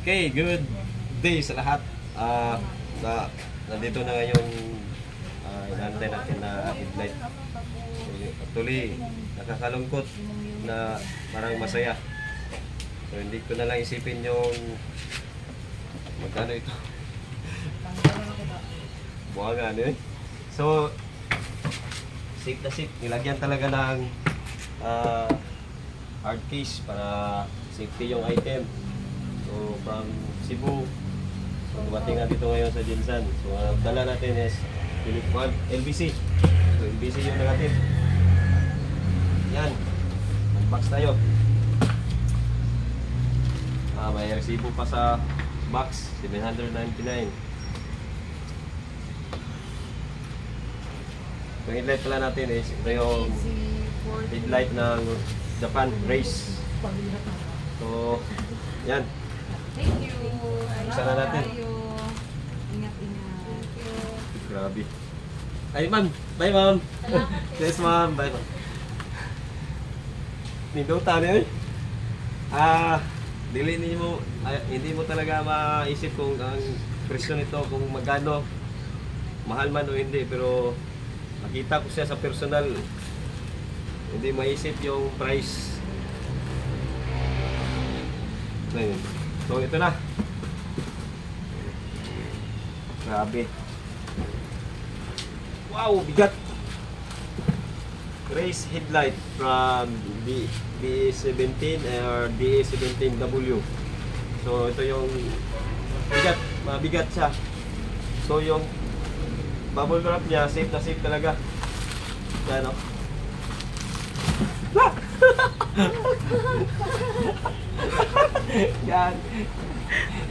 Okay, good day sa lahat. Nandito na ngayon inaantay natin na headlight. Actually, nakakalungkot na parang masaya. So hindi ko na lang isipin yung magkano ito. Buwangan eh. So safe na safe. Nilagyan talaga ng hard case para safety yung item. So from Cebu, so dumating na dito ngayon sa Jinsan. So dala natin is LBC. So LBC yung negative. Yan. Unbox tayo. May resibo pa sa box, 799. Yung headlight pala natin is ito yung headlight ng Japan Race. So yan. Thank you. Buksan na natin. Ingat-ingat. Grabe. Ay, ma'am. Bye, ma'am. Yes, ma'am. Bye, ma'am. Nindutan yun. Hindi mo talaga maisip kung ang presyo nito, kung magkano, mahal man o hindi. Pero nakita ko siya sa personal. Hindi maisip yung price. Ayun. So ito na. Grabe. Wow, bigat. Race headlight from DE17 or DE17W. So ito yung bigat, mabigat siya. So yung bubble wrap niya, safe na safe talaga. Yan o. Yan.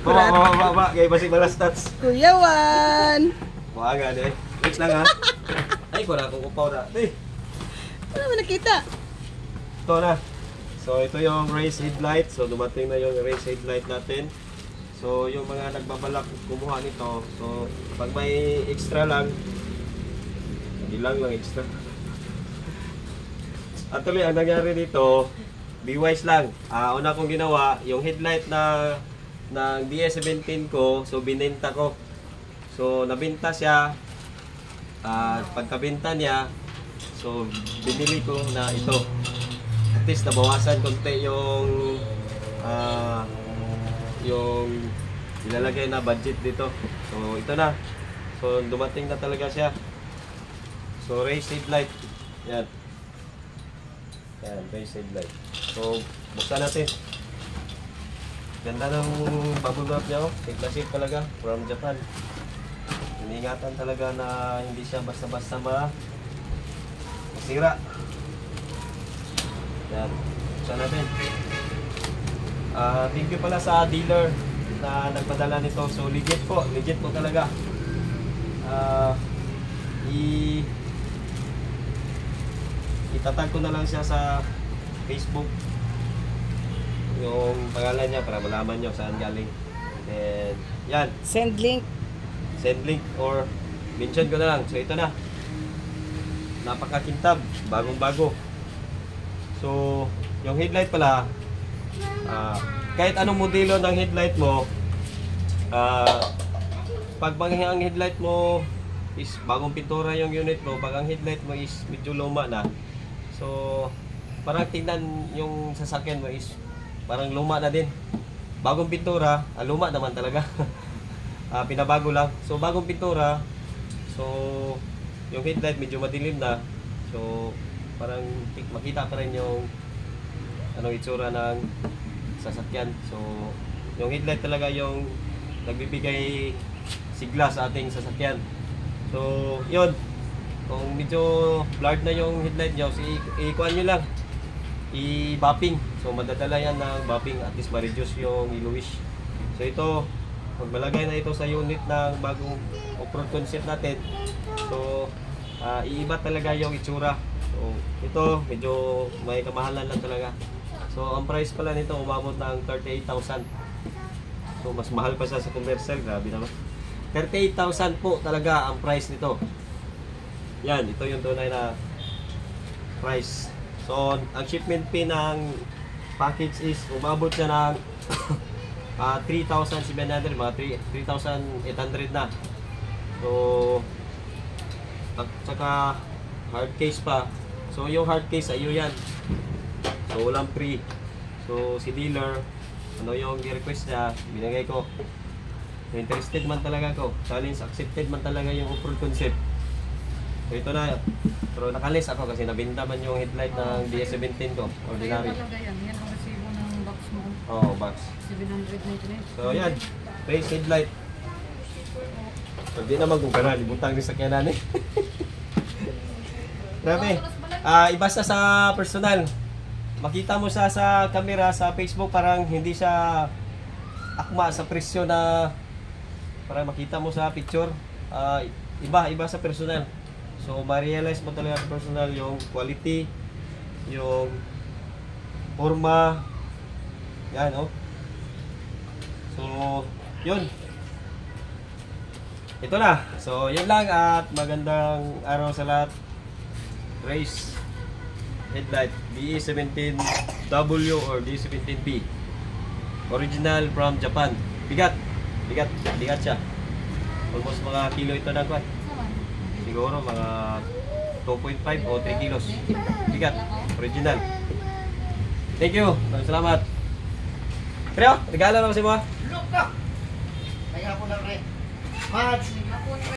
Ba. Gaya basi balas stats. Kuyawan! Buwangan eh. Wait lang ha. Ay, ko na akong upaw na. Ano naman nakita? Ito na. So, ito yung race headlight. So, dumating na yung race headlight natin. So, yung mga nagbabalak kumuha nito. So, pag may extra lang, ilang lang extra. Actually, ang nangyari dito, be wise lang. Una kong ginawa, yung headlight na ng DS17 ko, so binenta ko. So nabenta siya. Pagkabenta niya, so binili ko na ito. At least nabawasan konti yung ilalagay na budget dito. So ito na. So dumating na talaga siya. So race headlight. Yan. Yan, race headlight. So, buksan natin. Ganda ng bubble wrap niya, oh. Safe na safe talaga, from Japan. Iningatan talaga na hindi siya basta-basta masira. Yan, buksan natin. Thank you pala sa dealer na nagpadala nito. So, legit po talaga. Itatag ko na lang siya sa Facebook yung pangalan niya para malaman nyo saan galing. And then, yan. Send link Or mention ko na lang. So, ito na. Napakakintab. Bagong-bago. So, yung headlight pala, kahit anong modelo ng headlight mo, pag ang headlight mo is bagong pintura yung unit mo, pag ang headlight mo is medyo luma na, so parang tingnan yung sasakyan mo is parang luma na din. Bagong pintura, luma naman talaga. Pinabago lang. So bagong pintura, so yung headlight medyo madilim na. So parang makita pa rin yung anong itsura ng sasakyan. So yung headlight talaga yung nagbibigay sigla sa ating sasakyan. So yun. Kung medyo blurred na yung headlight nyo, so i-kuhan nyo lang, i-bopping. So madadala yan ng bopping, at least ma-reduce yung yellowish. So ito, pag malagay na ito sa unit ng bagong off-road concept natin, so iiba talaga yung itsura. So ito, medyo may kamahalan lang talaga. So ang price pala nito umabot ng 38,000. So mas mahal pa siya sa commercial, grabe naman. 38,000 po talaga ang price nito. Yan, ito yung tunay na price. So, ang shipment fee ng package is umabot siya ng 3,700, mga 3,800 na. So, at saka hard case pa. So, yung hard case, ayo yan. So, walang free. So, si dealer, ano yung request niya, binigay ko. Interested man talaga ko. Challenge accepted man talaga yung off-road concept. So, ito na. Pero nakalis ako kasi nabinta man yung headlight ng DS17 ko. Ordinary. Kaya talaga yan. Yan ang resibo ng box mo. Oo, box. 799. So, yan. Race headlight. So, di naman kung kana. Libutang rin sa kyanan eh. Grabe. Ibasta sa personal. Makita mo sa camera, sa Facebook, parang hindi siya akma sa presyo na parang makita mo sa picture. Iba sa personal. So, ma-realize mo talaga sa personal yung quality, yung forma. Yan, oh. So, yun. Ito na. So, yun lang at magandang araw sa lahat. Race headlight DE17W or DE17B. Original from Japan. Bigat siya. Almost mga kilo ito na kwan. Siguro mga 2.5 o 3 kilos. Bigat. Original. Thank you. Maraming salamat. Pero, regalo na kasi mo. Look ka! Kaya ako na rin. Mads!